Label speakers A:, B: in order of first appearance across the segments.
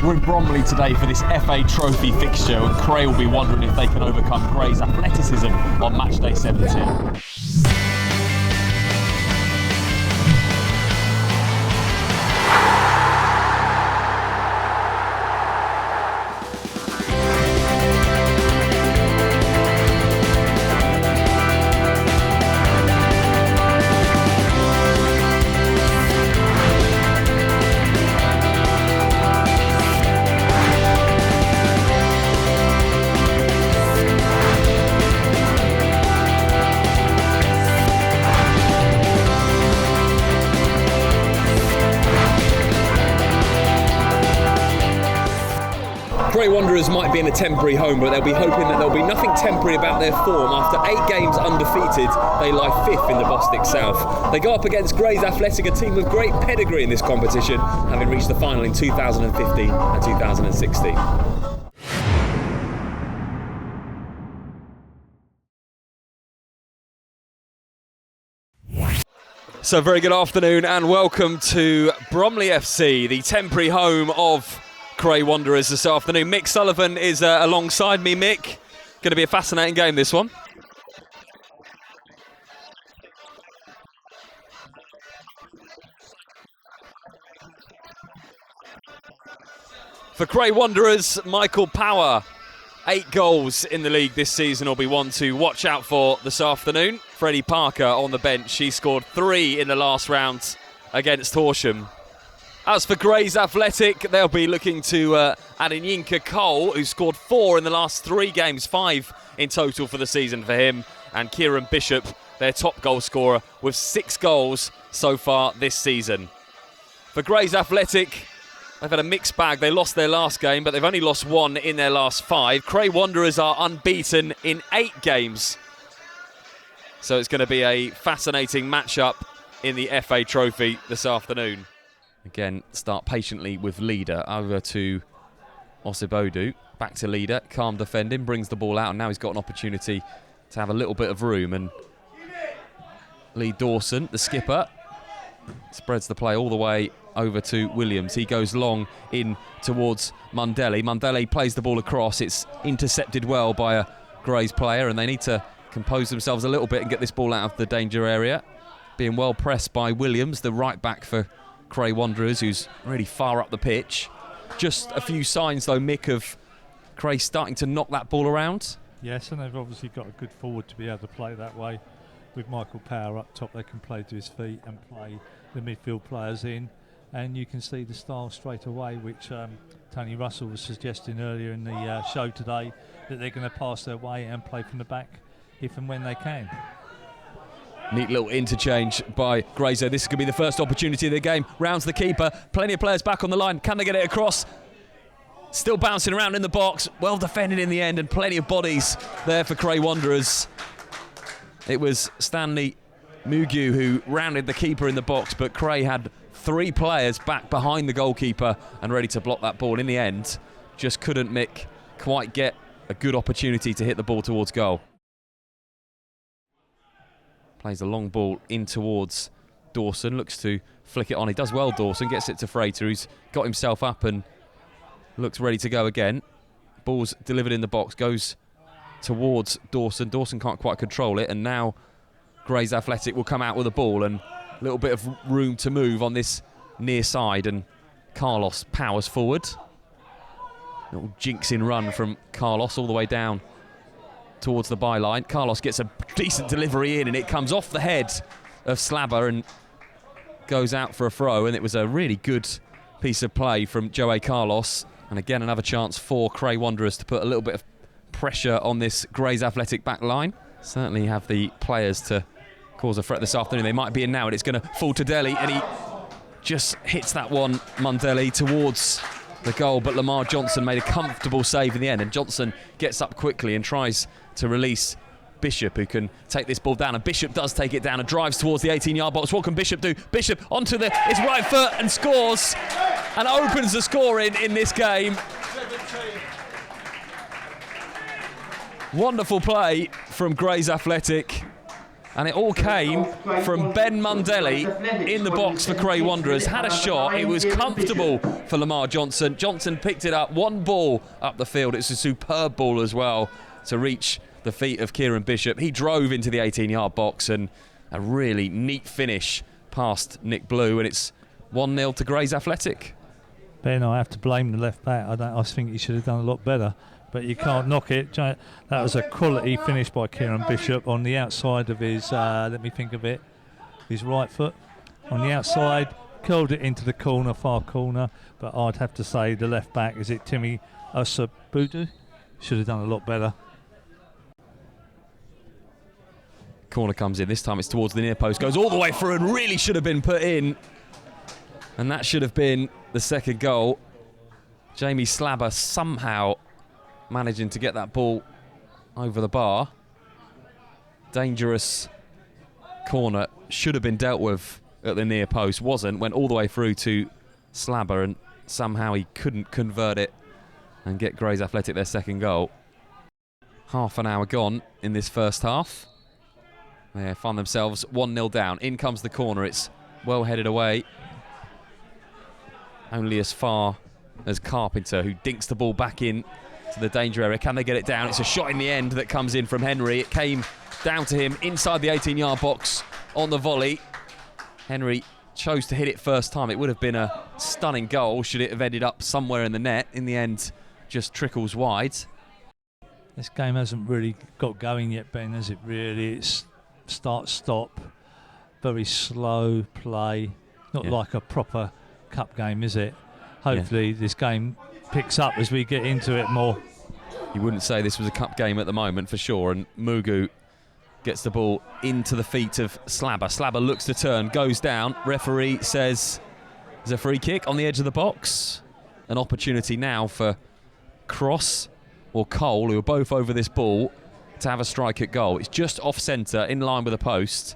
A: We're in Bromley today for this FA Trophy fixture, and Cray will be wondering if they can overcome Gray's athleticism on Matchday 17. Cray Wanderers might be in a temporary home, but they'll be hoping that there'll be nothing temporary about their form. After 8 games undefeated, they lie 5th in the Bostik South. They go up against Gray's Athletic, a team with great pedigree in this competition, having reached the final in 2015 and 2016. So very good afternoon and welcome to Bromley FC, the temporary home of Cray Wanderers this afternoon. Mick Sullivan is alongside me. Mick, going to be a fascinating game, this one. For Cray Wanderers, Michael Power, 8 goals in the league this season will be one to watch out for this afternoon. Freddie Parker on the bench, he scored 3 in the last round against Horsham. As for Gray's Athletic, they'll be looking to add in Yinka Cole, who scored 4 in the last 3 games, 5 in total for the season for him. And Kieran Bishop, their top goal scorer, with 6 goals so far this season. For Gray's Athletic, they've had a mixed bag. They lost their last game, but they've only lost 1 in their last 5. Cray Wanderers are unbeaten in 8 games. So it's going to be a fascinating matchup in the FA Trophy this afternoon. Again, start patiently with Leader, over to Osibodu, back to Leader, calm defending, brings the ball out, and now he's got an opportunity to have a little bit of room. And Lee Dawson, the skipper, spreads the play all the way over to Williams. He goes long in towards Mundele. Mundele plays the ball across. It's intercepted well by a Gray's player, and they need to compose themselves a little bit and get this ball out of the danger area. Being well pressed by Williams, the right back for Cray Wanderers, who's really far up the pitch. Just a few signs though, Mick, of Cray starting to knock that ball around.
B: Yes, and they've obviously got a good forward to be able to play that way. With Michael Power up top, they can play to his feet and play the midfield players in, and you can see the style straight away, which Tony Russell was suggesting earlier in the show today, that they're going to pass their way and play from the back if and when they can.
A: Neat little interchange by Grazer. This is going to be the first opportunity of the game. Rounds the keeper. Plenty of players back on the line. Can they get it across? Still bouncing around in the box. Well defended in the end, and plenty of bodies there for Cray Wanderers. It was Stanley Mugu who rounded the keeper in the box, but Cray had 3 players back behind the goalkeeper and ready to block that ball. In the end, just couldn't Mick quite get a good opportunity to hit the ball towards goal. Plays a long ball in towards Dawson, looks to flick it on. He does well, Dawson, gets it to Frater, who's got himself up and looks ready to go again. Ball's delivered in the box, goes towards Dawson. Dawson can't quite control it, and now Gray's Athletic will come out with the ball, and a little bit of room to move on this near side, and Carlos powers forward. Little jinxing run from Carlos all the way down towards the byline. Carlos gets a decent delivery in, and it comes off the head of Slabber and goes out for a throw, and it was a really good piece of play from Joey Carlos. And again, another chance for Cray Wanderers to put a little bit of pressure on this Gray's Athletic back line. Certainly have the players to cause a threat this afternoon. They might be in now, and it's going to fall to Delhi, and he just hits that one, Mundele, towards the goal, but Lamar Johnson made a comfortable save in the end, and Johnson gets up quickly and tries to release Bishop, who can take this ball down, and Bishop does take it down and drives towards the 18-yard box. What can Bishop do? Bishop onto his right foot and scores, and opens the scoring in this game. Wonderful play from Gray's Athletic. And it all came from Ben Mundelli in the box for Cray Wanderers. Had a shot. It was comfortable for Lamar Johnson. Johnson picked it up. One ball up the field. It's a superb ball as well to reach the feet of Kieran Bishop. He drove into the 18-yard box, and a really neat finish past Nick Blue. And it's 1-0 to Grays Athletic.
B: Ben, I have to blame the left back. I think he should have done a lot better. But you can't knock it. That was a quality finish by Kieran Bishop on the outside of his, let me think of it, his right foot. On the outside, curled it into the corner, far corner. But I'd have to say the left back, is it Timmy Osabudu? Should have done a lot better.
A: Corner comes in. This time it's towards the near post. Goes all the way through and really should have been put in. And that should have been the second goal. Jamie Slabber somehow managing to get that ball over the bar. Dangerous corner, should have been dealt with at the near post, wasn't, went all the way through to Slabber, and somehow he couldn't convert it and get Grays Athletic their second goal. Half an hour gone in this first half. They find themselves 1-0 down. In comes the corner, it's well headed away. Only as far as Carpenter, who dinks the ball back in to the danger area. Can they get it down? It's a shot in the end that comes in from Henry. It came down to him inside the 18-yard box on the volley. Henry chose to hit it first time. It would have been a stunning goal should it have ended up somewhere in the net. In the end, just trickles wide.
B: This game hasn't really got going yet, Ben, has it really? It's start-stop, very slow play. Not like a proper cup game, is it? Hopefully this game picks up as we get into it more.
A: You wouldn't say this was a cup game at the moment for sure, and Mugu gets the ball into the feet of Slabber. Slabber looks to turn, goes down. Referee says there's a free kick on the edge of the box. An opportunity now for Cross or Cole, who are both over this ball, to have a strike at goal. It's just off centre, in line with the post,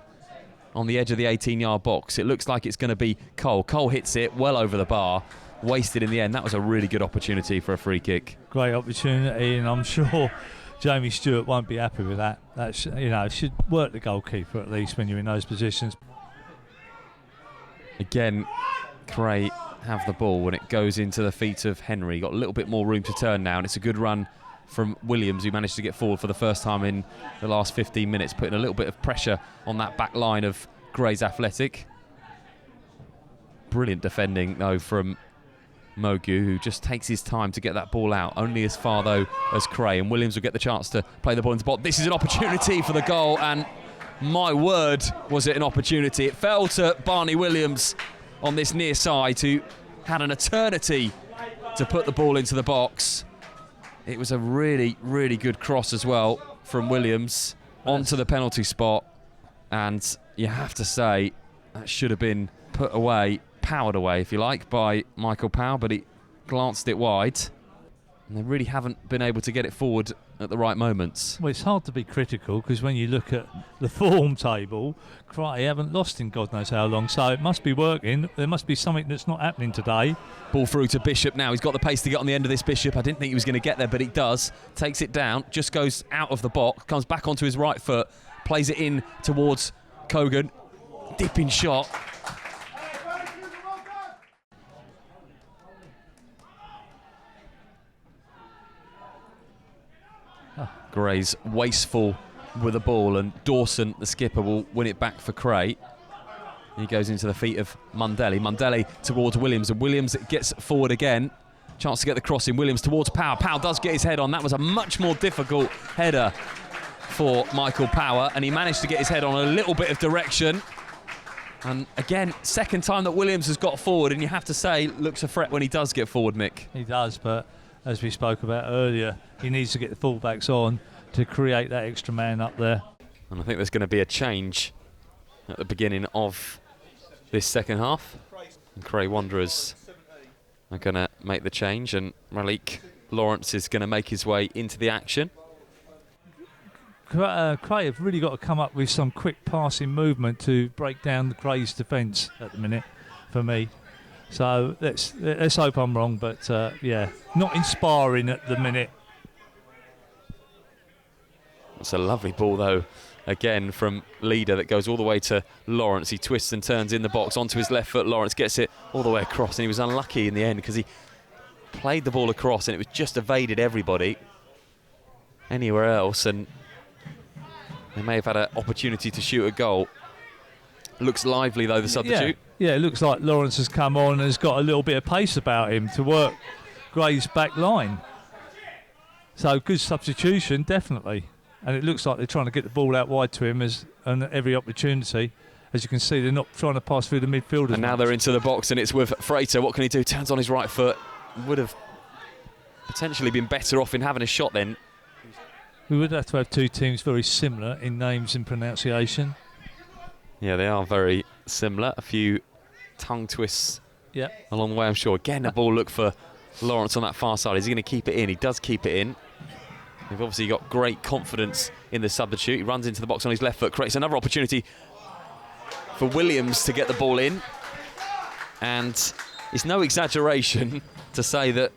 A: on the edge of the 18-yard box. It looks like it's going to be Cole. Cole hits it well over the bar. Wasted in the end. That was a really good opportunity for a free kick.
B: Great opportunity, and I'm sure Jamie Stewart won't be happy with that. That should work the goalkeeper at least when you're in those positions.
A: Again, Cray have the ball when it goes into the feet of Henry. Got a little bit more room to turn now, and it's a good run from Williams, who managed to get forward for the first time in the last 15 minutes, putting a little bit of pressure on that back line of Grays Athletic. Brilliant defending though from Mogu, who just takes his time to get that ball out, only as far though as Cray, and Williams will get the chance to play the ball into the spot. This is an opportunity for the goal, and my word, was it an opportunity. It fell to Barney Williams on this near side, who had an eternity to put the ball into the box. It was a really, really good cross as well from Williams onto the penalty spot, and you have to say that should have been put away, powered away if you like, by Michael Powell, but he glanced it wide, and they really haven't been able to get it forward at the right moments.
B: Well, it's hard to be critical because when you look at the form table, Cray haven't lost in God knows how long, so it must be working. There must be something that's not happening today.
A: Ball through to Bishop now. He's got the pace to get on the end of this. Bishop, I didn't think he was going to get there, but he does. Takes it down, just goes out of the box, comes back onto his right foot, plays it in towards Kogan. Dipping shot. Gray's wasteful with the ball, and Dawson, the skipper, will win it back for Cray. He goes into the feet of Mundelli. Mundelli towards Williams, and Williams gets forward again. Chance to get the cross in. Williams towards Power. Power does get his head on. That was a much more difficult header for Michael Power, and he managed to get his head on a little bit of direction. And again, second time that Williams has got forward, and you have to say, looks a threat when he does get forward, Mick.
B: He does, but as we spoke about earlier, he needs to get the fullbacks on to create that extra man up there.
A: And I think there's going to be a change at the beginning of this second half. And Cray Wanderers are going to make the change, and Malik Lawrence is going to make his way into the action.
B: Cray have really got to come up with some quick passing movement to break down the Cray's defence at the minute, for me. So let's hope I'm wrong, but yeah, not inspiring at the minute.
A: It's a lovely ball though again from Leader that goes all the way to Lawrence. He twists and turns in the box onto his left foot. Lawrence gets it all the way across, and he was unlucky in the end because he played the ball across and it was just evaded everybody anywhere else, and they may have had an opportunity to shoot a goal. Looks lively though, the substitute.
B: Yeah, it looks like Lawrence has come on and has got a little bit of pace about him to work Gray's back line. So good substitution, definitely. And it looks like they're trying to get the ball out wide to him on every opportunity. As you can see, they're not trying to pass through the midfielders.
A: And now they're into the box, and it's with Frater. What can he do? Turns on his right foot. Would have potentially been better off in having a shot then.
B: We would have to have two teams very similar in names and pronunciation.
A: Yeah, they are very similar. A few tongue twists along the way, I'm sure. Again, the ball look for Lawrence on that far side. Is he going to keep it in? He does keep it in. They've obviously got great confidence in the substitute. He runs into the box on his left foot, creates another opportunity for Williams to get the ball in. And it's no exaggeration to say that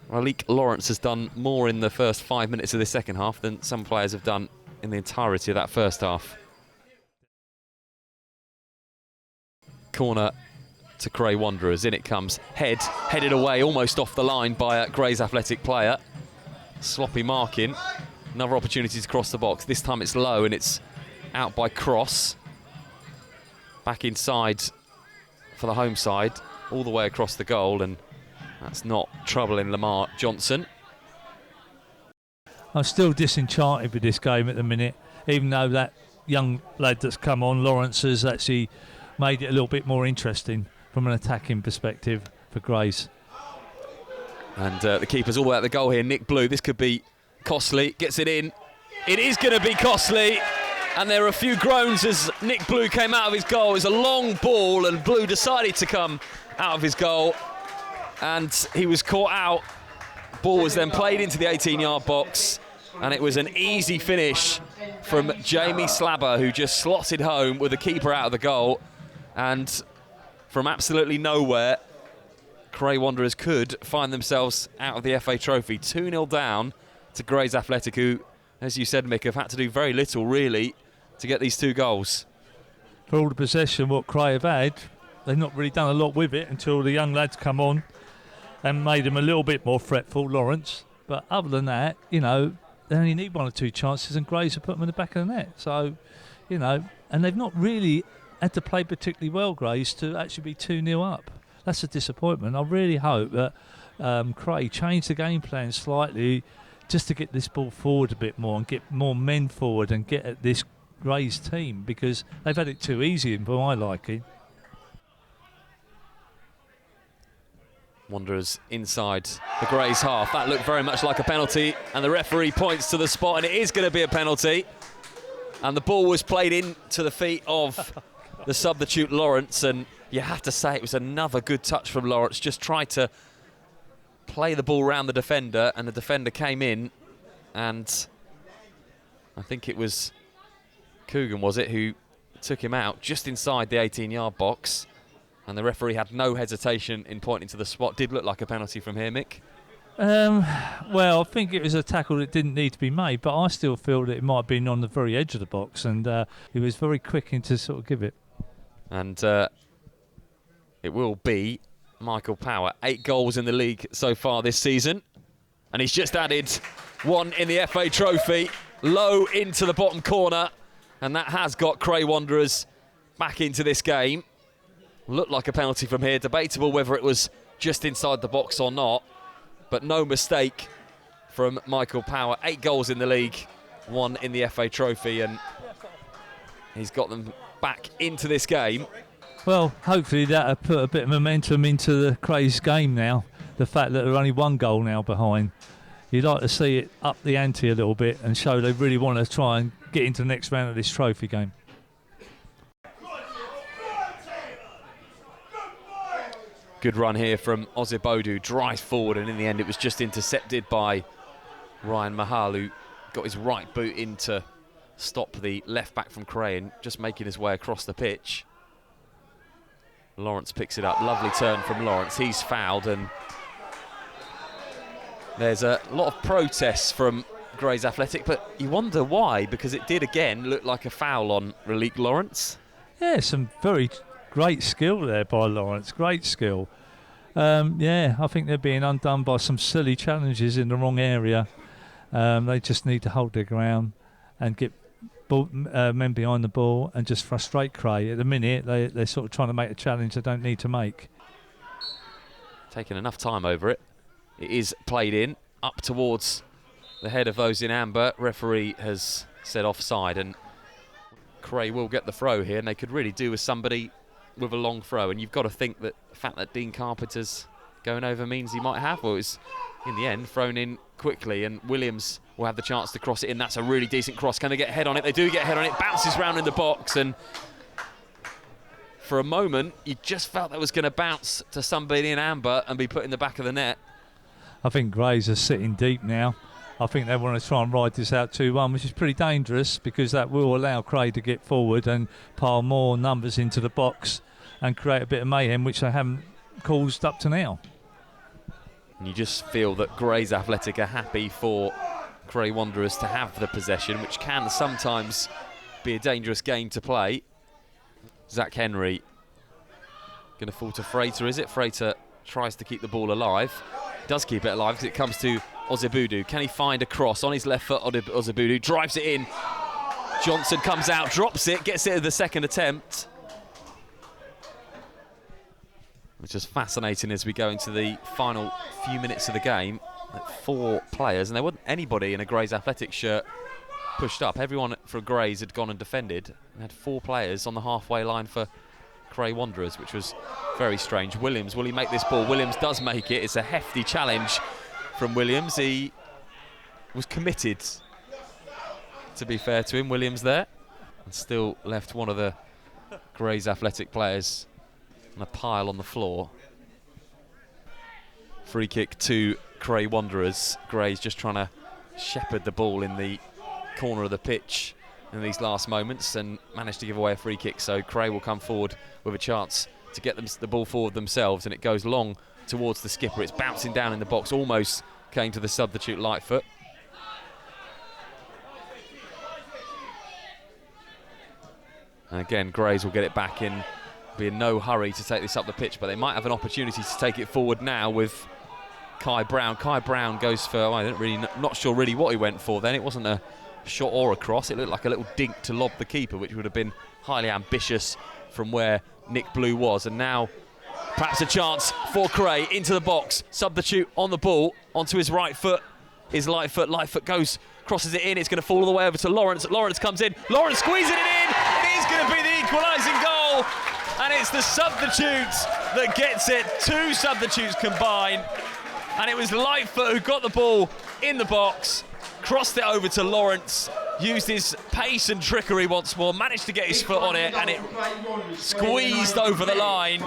A: Malik Lawrence has done more in the first 5 minutes of the second half than some players have done in the entirety of that first half. Corner to Cray Wanderers. In it comes. Headed away almost off the line by a Gray's athletic player. Sloppy marking. Another opportunity to cross the box. This time it's low and it's out by Cross. Back inside for the home side, all the way across the goal, and that's not troubling Lamar Johnson.
B: I'm still disenchanted with this game at the minute, even though that young lad that's come on, Lawrence, has actually made it a little bit more interesting from an attacking perspective for Grays.
A: And the keeper's all the way at the goal here, Nick Blue. This could be costly. Gets it in. It is going to be costly. And there are a few groans as Nick Blue came out of his goal. It was a long ball and Blue decided to come out of his goal. And he was caught out. Ball was then played into the 18-yard box. And it was an easy finish from Jamie Slabber, who just slotted home with the keeper out of the goal. And from absolutely nowhere, Cray Wanderers could find themselves out of the FA Trophy. 2-0 down to Grays Athletic, who, as you said, Mick, have had to do very little, really, to get these two goals.
B: For all the possession what Cray have had, they've not really done a lot with it until the young lads come on and made them a little bit more fretful, Lawrence. But other than that, you know, they only need one or two chances and Grays have put them in the back of the net. So, you know, and they've not really had to play particularly well, Grays, to actually be 2-0 up. That's a disappointment. I really hope that Cray changed the game plan slightly just to get this ball forward a bit more and get more men forward and get at this Grays team, because they've had it too easy for my liking.
A: Wanderers inside the Grays half. That looked very much like a penalty, and the referee points to the spot, and it is going to be a penalty. And the ball was played into the feet of the substitute Lawrence, and you have to say it was another good touch from Lawrence. Just tried to play the ball around the defender, and the defender came in, and I think it was Coogan, was it, who took him out just inside the 18-yard box, and the referee had no hesitation in pointing to the spot. Did look like a penalty from here, Mick?
B: Well, I think it was a tackle that didn't need to be made, but I still feel that it might have been on the very edge of the box, and he was very quick in to sort of give it.
A: And it will be Michael Power. 8 goals in the league so far this season. And he's just added one in the FA Trophy, low into the bottom corner. And that has got Cray Wanderers back into this game. Looked like a penalty from here. Debatable whether it was just inside the box or not. But no mistake from Michael Power. 8 goals in the league, 1 in the FA Trophy. And he's got them back into this game.
B: Well, hopefully that'll put a bit of momentum into the Cray's game now. The fact that they're only 1 goal now behind. You'd like to see it up the ante a little bit and show they really want to try and get into the next round of this trophy game.
A: Good run here from Ozibodu, drives forward, and in the end it was just intercepted by Ryan Mahal, who got his right boot in to stop the left back from Cray and just making his way across the pitch. Lawrence picks it up. Lovely turn from Lawrence. He's fouled, and there's a lot of protests from Grays Athletic, but you wonder why, because it did again look like a foul on Relique Lawrence.
B: Yeah, some very great skill there by Lawrence, great skill. Yeah, I think they're being undone by some silly challenges in the wrong area. They just need to hold their ground and get men behind the ball and just frustrate Cray. At the minute, they're sort of trying to make a challenge they don't need to make.
A: Taking enough time over it. It is played in, up towards the head of those in amber. Referee has said offside, and Cray will get the throw here, and they could really do with somebody with a long throw. And you've got to think that the fact that Dean Carpenter's going over means he might have. Well, it's in the end thrown in quickly, and Williams will have the chance to cross it in. That's a really decent cross. Can they get a head on it? They do get a head on it. Bounces round in the box, and for a moment you just felt that was going to bounce to somebody in amber and be put in the back of the net.
B: I think Grays are sitting deep now. I think they want to try and ride this out 2-1, which is pretty dangerous because that will allow Cray to get forward and pile more numbers into the box and create a bit of mayhem, which they haven't caused up to now.
A: And you just feel that Grays Athletic are happy for Cray Wanderers to have the possession, which can sometimes be a dangerous game to play. Zach Henry going to fall to Frater, is it? Frater tries to keep the ball alive. Does keep it alive because it comes to Ozebudu. Can he find a cross on his left foot? Ozebudu drives it in. Johnson comes out, drops it, gets it at the second attempt. Which is fascinating as we go into the final few minutes of the game. 4 players, and there wasn't anybody in a Grays Athletic shirt pushed up. Everyone for Grays had gone and defended. We had 4 players on the halfway line for Cray Wanderers, which was very strange. Williams, will he make this ball? Williams does make it. It's a hefty challenge from Williams. He was committed, to be fair to him, Williams there, and still left one of the Grays Athletic players on a pile on the floor. Free kick to Cray Wanderers. Grays just trying to shepherd the ball in the corner of the pitch in these last moments and managed to give away a free kick, so Cray will come forward with a chance to get the ball forward themselves, and it goes long towards the skipper. It's bouncing down in the box, almost came to the substitute Lightfoot. And again, Grays will get it back in, be in no hurry to take this up the pitch, but they might have an opportunity to take it forward now with Kai Brown. Kai Brown goes for, not sure really what he went for then. It wasn't a shot or a cross. It looked like a little dink to lob the keeper, which would have been highly ambitious from where Nick Blue was. And now perhaps a chance for Cray into the box. Substitute on the ball, onto his right foot is Lightfoot. Lightfoot goes, crosses it in. It's going to fall all the way over to Lawrence. Lawrence comes in. Lawrence squeezing it in. It is going to be the equalising goal. And it's the substitute that gets it. 2 substitutes combined. And it was Lightfoot who got the ball in the box, crossed it over to Lawrence, used his pace and trickery once more, managed to get his foot on it, and it squeezed over the line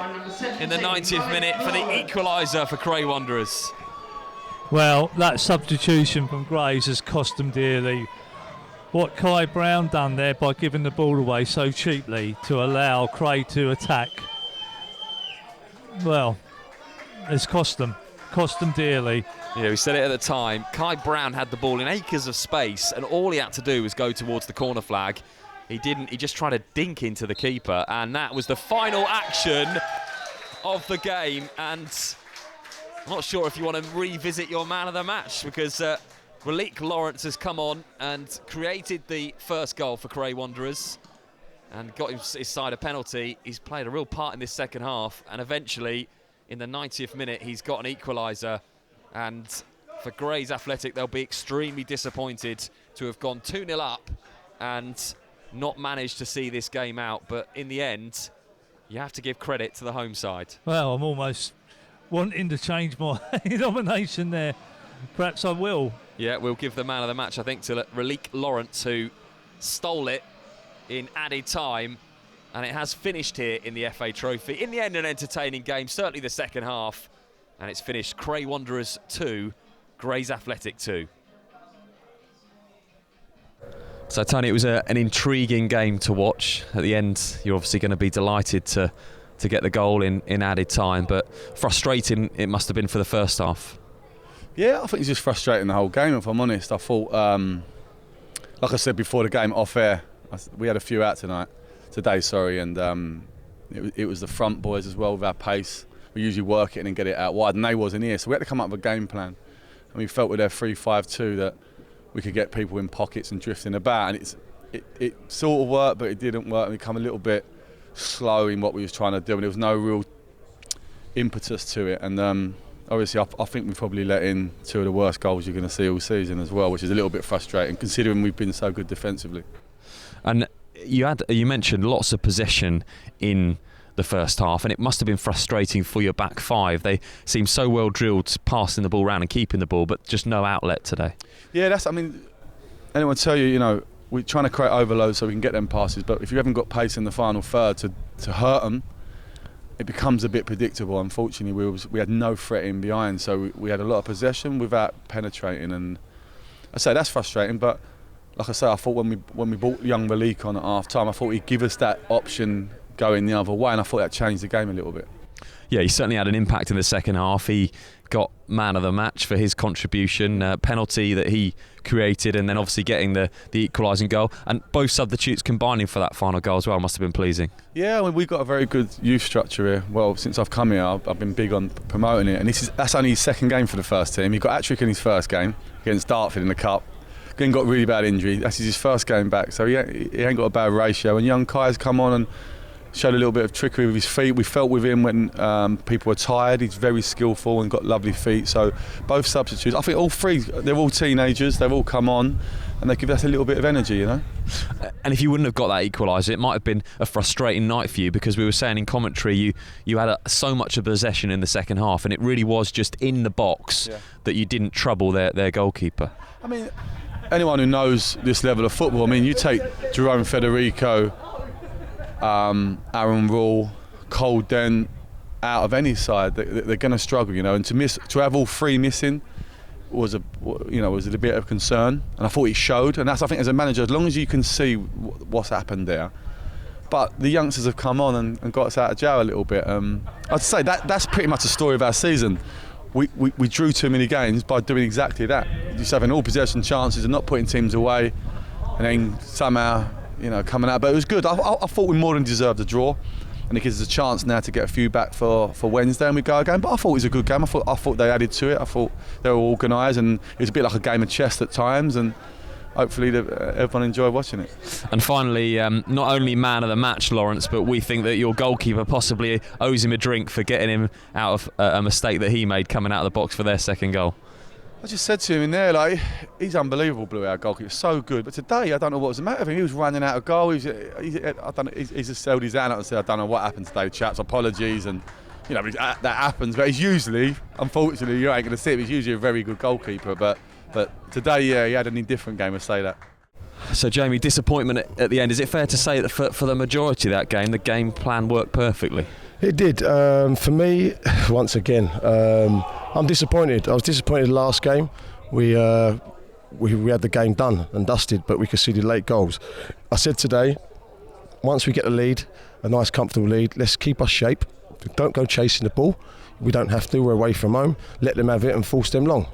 A: in the 90th minute for the equaliser for Cray Wanderers.
B: Well, that substitution from Grays has cost them dearly. What Kai Brown done there by giving the ball away so cheaply to allow Cray to attack, well, it's cost them dearly.
A: Yeah, we said it at the time. Kai Brown had the ball in acres of space, and all he had to do was go towards the corner flag. He didn't. He just tried to dink into the keeper, and that was the final action of the game. And I'm not sure if you want to revisit your man of the match, because Relique Lawrence has come on and created the first goal for Cray Wanderers and got his side a penalty. He's played a real part in this second half, and eventually in the 90th minute he's got an equaliser. And for Grays Athletic, they'll be extremely disappointed to have gone 2-0 up and not managed to see this game out. But in the end, you have to give credit to the home side.
B: Well, I'm almost wanting to change my nomination there. Perhaps I will.
A: Yeah, we'll give the man of the match, I think, to Relique Lawrence, who stole it in added time. And it has finished here in the FA Trophy. In the end, an entertaining game, certainly the second half. And it's finished Cray Wanderers 2, Grays Athletic 2. So, Tony, it was an intriguing game to watch. At the end, you're obviously going to be delighted to get the goal in added time, but frustrating it must have been for the first half.
C: Yeah, I think it's just frustrating the whole game, if I'm honest. I thought, like I said before the game, off air, we had a few out today, and it was the front boys as well with our pace. We usually work it and then get it out wide, and they wasn't here, so we had to come up with a game plan. And we felt with their 3-5-2 that we could get people in pockets and drifting about, and it sort of worked, but it didn't work, and we become a little bit slow in what we was trying to do, and there was no real impetus to it. And obviously I think we probably let in 2 of the worst goals you're going to see all season as well, which is a little bit frustrating considering we've been so good defensively. And
A: you mentioned lots of possession in the first half, and it must have been frustrating for your back five. They seem so well drilled passing the ball around and keeping the ball, but just no outlet today.
C: Yeah, anyone tell you, we're trying to create overload so we can get them passes, but if you haven't got pace in the final third to hurt them, it becomes a bit predictable. Unfortunately, we had no threat in behind, so we had a lot of possession without penetrating, and I say that's frustrating. But like I say, I thought when we brought young Billericay on at half time, I thought he'd give us that option going the other way, and I thought that changed the game a little bit.
A: Yeah, he certainly had an impact in the second half. He got man of the match for his contribution, penalty that he created, and then obviously getting the equalising goal. And both substitutes combining for that final goal as well must have been pleasing. Yeah,
C: we've got a very good youth structure here. Well, since I've come here, I've been big on promoting it, and that's only his second game for the first team. He got hat-trick in his first game against Dartford in the Cup. Then got a really bad injury. That's his first game back, so he ain't got a bad ratio. And young Kai's come on and showed a little bit of trickery with his feet. We felt with him when people were tired. He's very skillful and got lovely feet. So both substitutes, I think all three, they're all teenagers. They've all come on and they give us a little bit of energy, And
A: if you wouldn't have got that equaliser, it might have been a frustrating night for you, because we were saying in commentary you had so much of possession in the second half, and it really was just in the box that you didn't trouble their goalkeeper.
C: Anyone who knows this level of football, you take Jerome Federico, Aaron Rule, Cole Dent out of any side, they're going to struggle, and to have all three missing was a bit of concern, and I thought he showed, and that's, I think, as a manager, as long as you can see what's happened there. But the youngsters have come on and got us out of jail a little bit. I'd say that's pretty much the story of our season. We drew too many games by doing exactly that, just having all possession chances and not putting teams away, and then somehow coming out. But it was good. I thought we more than deserved a draw, and it gives us a chance now to get a few back for Wednesday, and we go again. But I thought it was a good game. I thought they added to it. I thought they were organised, and it was a bit like a game of chess at times, and hopefully everyone enjoyed watching it.
A: And finally, not only man of the match, Lawrence, but we think that your goalkeeper possibly owes him a drink for getting him out of a mistake that he made coming out of the box for their second goal.
C: I just said to him in there, he's unbelievable, Blue, our goalkeeper, so good. But today, I don't know what was the matter with him. He was running out of goal. He's just held his hand up and said, I don't know what happened today, chaps, apologies. And, that happens. But he's usually, unfortunately, you ain't going to see it, he's usually a very good goalkeeper. But today, he had an indifferent game, I'll say that.
A: So, Jamie, disappointment at the end. Is it fair to say that for the majority of that game, the game plan worked perfectly?
D: It did. For me, once again, I'm disappointed. I was disappointed last game. We had the game done and dusted, but we conceded late goals. I said today, once we get the lead, a nice comfortable lead, let's keep our shape. Don't go chasing the ball. We don't have to. We're away from home. Let them have it and force them long.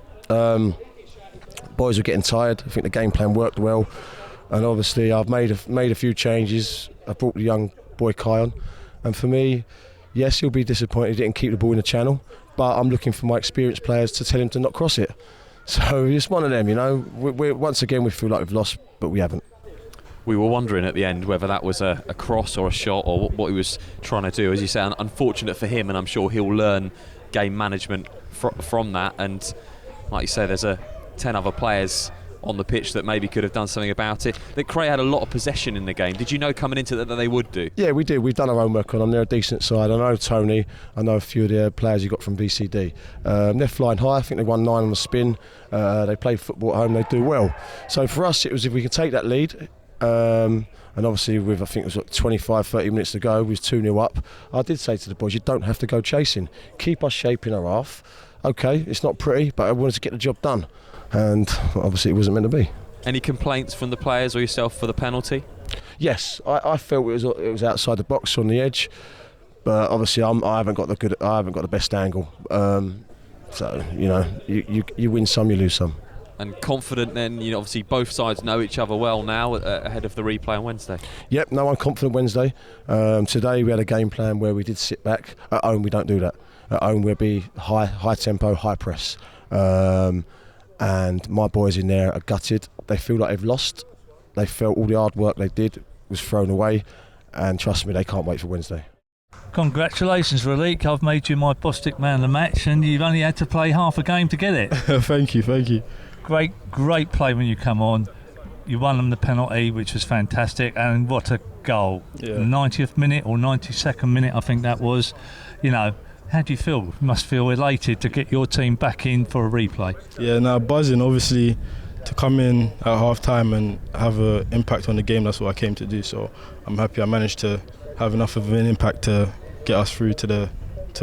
D: Boys were getting tired. I think the game plan worked well, and obviously I've made a few changes. I brought the young boy Kai on, and for me, yes, he'll be disappointed he didn't keep the ball in the channel, but I'm looking for my experienced players to tell him to not cross it. So it's one of them, We're once again, we feel like we've lost, but we haven't.
A: We were wondering at the end whether that was a cross or a shot or what he was trying to do. As you say, unfortunate for him, and I'm sure he'll learn game management from that. And like you say, there's 10 other players on the pitch that maybe could have done something about it. That Cray had a lot of possession in the game. Did you know coming into that they would do? Yeah,
D: we did. We've done our homework on them. They're a decent side. I know Tony. I know a few of the players you got from BCD. They're flying high. I think they won 9 on the spin. They play football at home. They do well. So for us, it was if we could take that lead. And obviously with, I think it was 25-30 minutes to go, we was 2-0 up. I did say to the boys, you don't have to go chasing. Keep us shaping our half. Okay, it's not pretty, but I wanted to get the job done. And obviously it wasn't meant to be.
A: Any complaints from the players or yourself for the penalty?
D: Yes, I felt it was outside the box on the edge, but obviously I haven't got the best angle. So, you know, you win some, you lose some.
A: And confident then, you know, obviously both sides know each other well now ahead of the replay on Wednesday.
D: Yep, no, I'm confident Wednesday. Today we had a game plan where we did sit back. At home we don't do that. At home we'll be high tempo, high press. And my boys in there are gutted. They feel like they've lost. They felt all the hard work they did was thrown away. And trust me, they can't wait for Wednesday.
B: Congratulations, Ralik. I've made you my Bostik man of the match, and you've only had to play half a game to get it.
E: Thank you.
B: Great play when you come on. You won them the penalty, which was fantastic, and what a goal.
E: Yeah.
B: 90th minute or 92nd minute, I think that was. You know, how do you feel? You must feel elated to get your team back in for a replay.
E: Yeah, now buzzing, obviously, to come in at half time and have an impact on the game. That's what I came to do, so I'm happy I managed to have enough of an impact to get us through to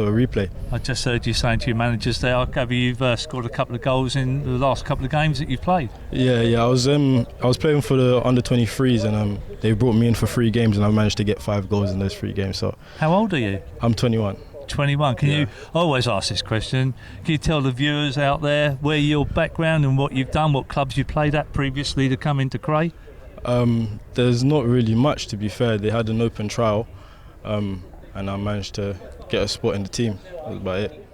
E: a replay.
B: I just heard you saying to your managers there, Gabby, you've scored a couple of goals in the last couple of games that you've played.
E: Yeah. I was playing for the under 23s, and they brought me in for 3 games, and I managed to get 5 goals in those 3 games. So
B: how old are you?
E: I'm 21.
B: 21. Can you? I always ask this question. Can you tell the viewers out there where your background and what you've done, what clubs you played at previously to come into Cray?
E: There's not really much, to be fair. They had an open trial, and I managed to get a spot in the team. That's about it.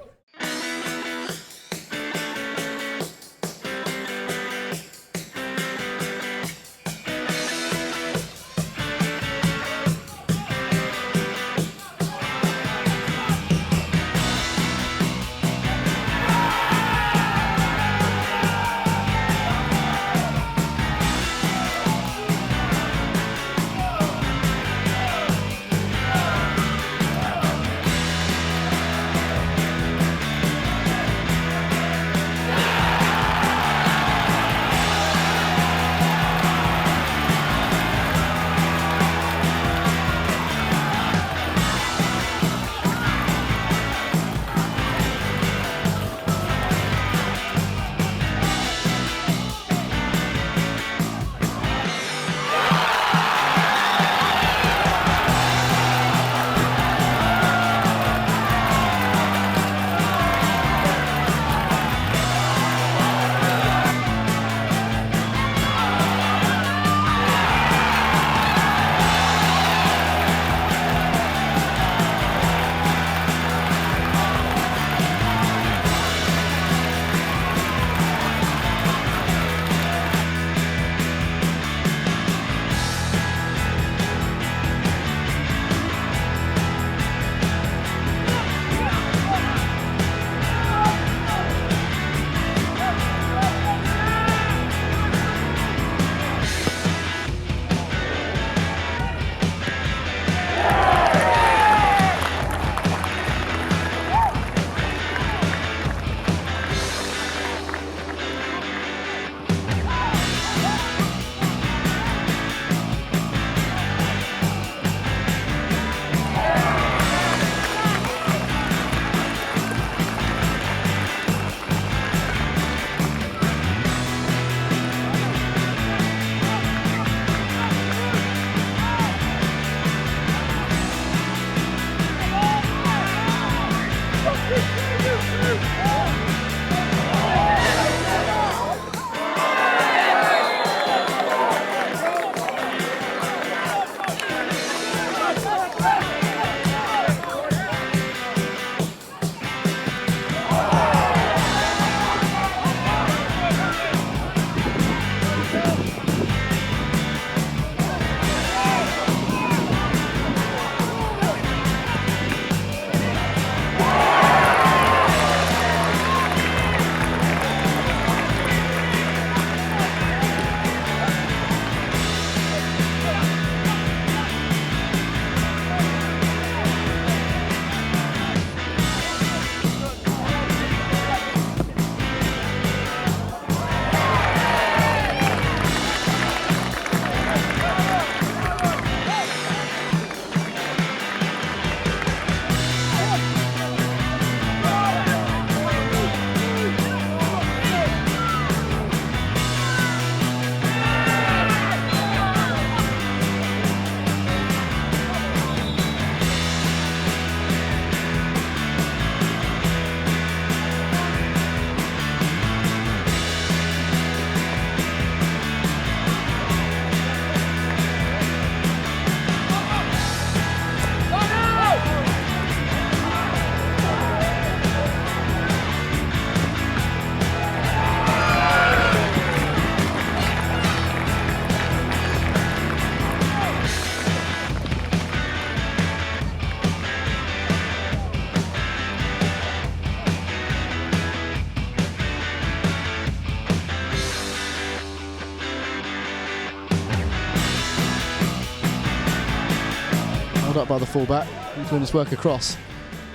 F: held up by the fullback. He's doing his work across.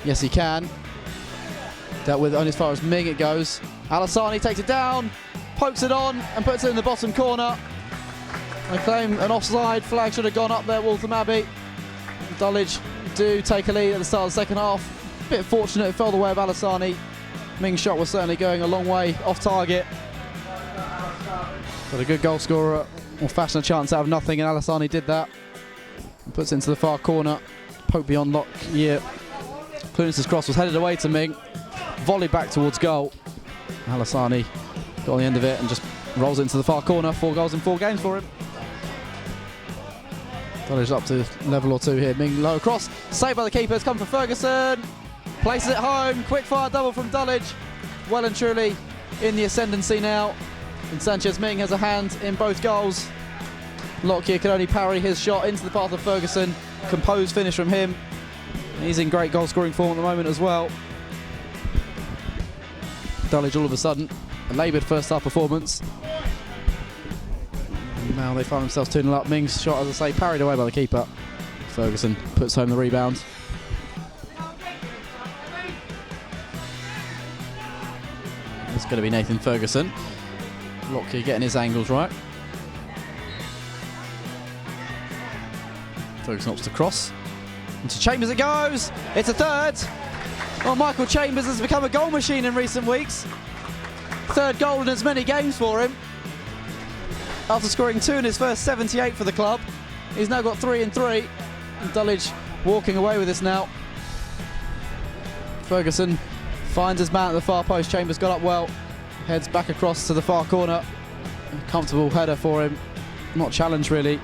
F: Yes, he can. Dealt with only as far as Ming it goes. Alassani takes it down, pokes it on, and puts it in the bottom corner. They claim an offside flag should have gone up there, Waltham Abbey. Dulwich do take a lead at the start of the second half. Bit fortunate it fell the way of Alassani. Ming's shot was certainly going a long way off target. But a good goal scorer will fashion a chance out of nothing, and Alassani did that. And puts it into the far corner. Poke beyond Lockyer. Clunis's cross was headed away to Ming. Volleyed back towards goal. Alassani got on the end of it and just rolls it into the far corner. 4 goals in 4 games for him. Dulwich up to level or 2 here. Ming low cross. Saved by the keeper. It's come for Ferguson. Places it home. Quick fire double from Dulwich. Well and truly in the ascendancy now. And Sanchez Ming has a hand in both goals. Lockyer can only parry his shot into the path of Ferguson. Composed finish from him. He's in great goal scoring form at the moment as well. Dulwich all of a sudden a laboured first half performance. And now they find themselves 2-0 up. Ming's shot, as I say, parried away by the keeper. Ferguson puts home the rebound. It's going to be Nathan Ferguson. Lockyer getting his angles right. Ferguson opts to cross. Into Chambers it goes. It's a third. Well, Michael Chambers has become a goal machine in recent weeks. 3rd goal in as many games for him. After scoring 2 in his first 78 for the club, he's now got 3 in 3. And Dulwich walking away with this now. Ferguson finds his man at the far post. Chambers got up well. Heads back across to the far corner. A comfortable header for him. Not challenged really.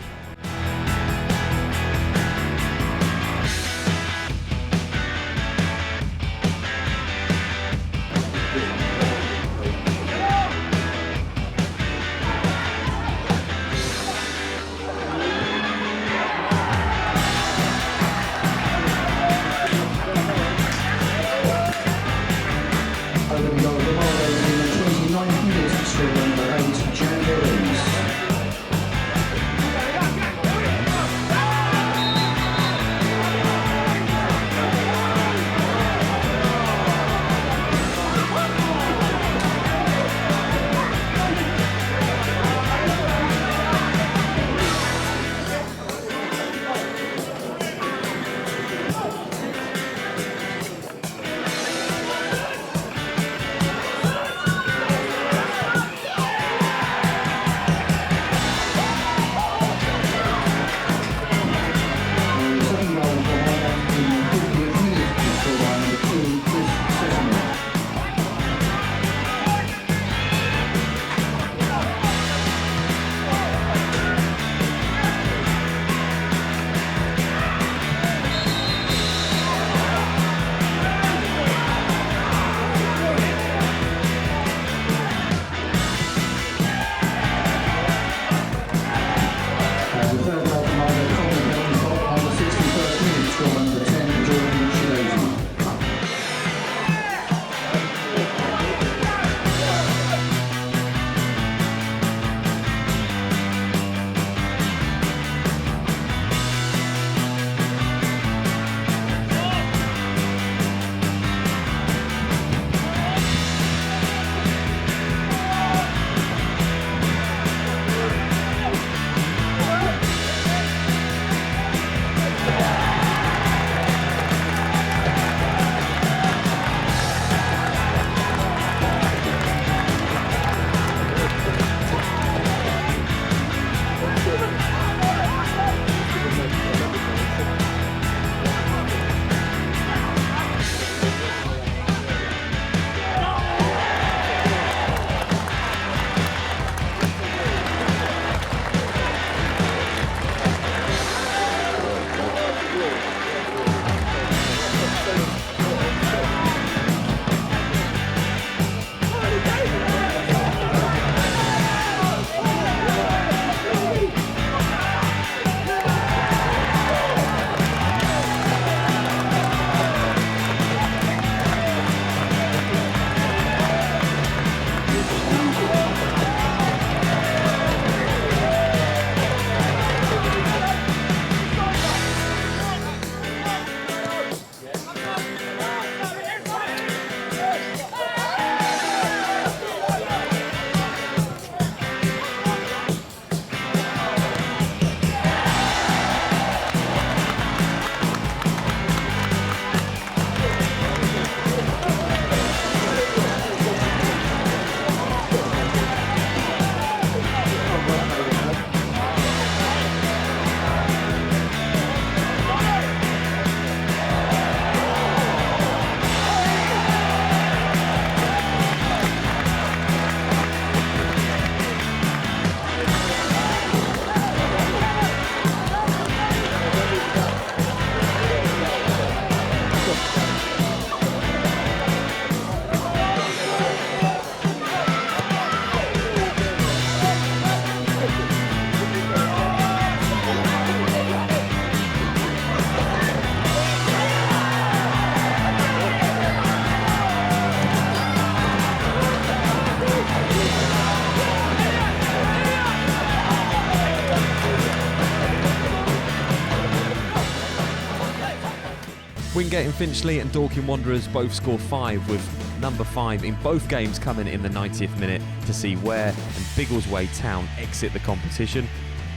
A: Wingate and Finchley and Dorking Wanderers both score 5, with number 5 in both games coming in the 90th minute to see Ware and Biggleswade Town exit the competition.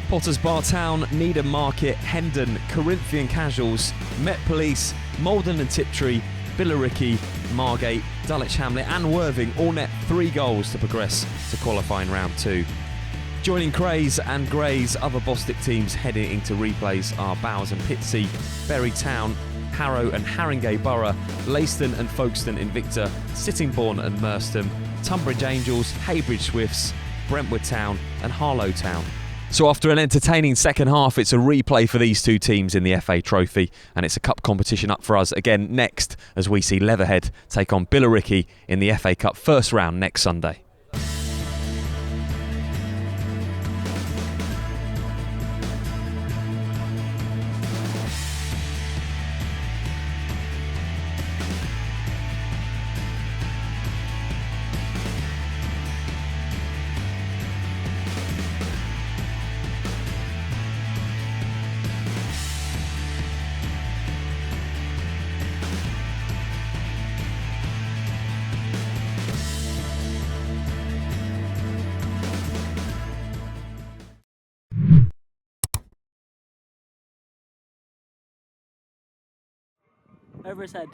A: Potters Bar Town, Needham Market, Hendon, Corinthian Casuals, Met Police, Malden and Tiptree, Billericay, Margate, Dulwich, Hamlet and Worthing all net 3 goals to progress to qualifying round 2. Joining Cray's and Gray's other Bostik teams heading into replays are Bowers and Pitsea, Bury Town, Harrow and Haringey Borough, Leiston and Folkestone Invicta, Sittingbourne and Merstham, Tonbridge Angels, Heybridge Swifts, Brentwood Town and Harlow Town. So after an entertaining second half, it's a replay for these two teams in the FA Trophy, and it's a cup competition up for us again next as we see Leatherhead take on Billericay in the FA Cup first round next Sunday.
G: Over his head.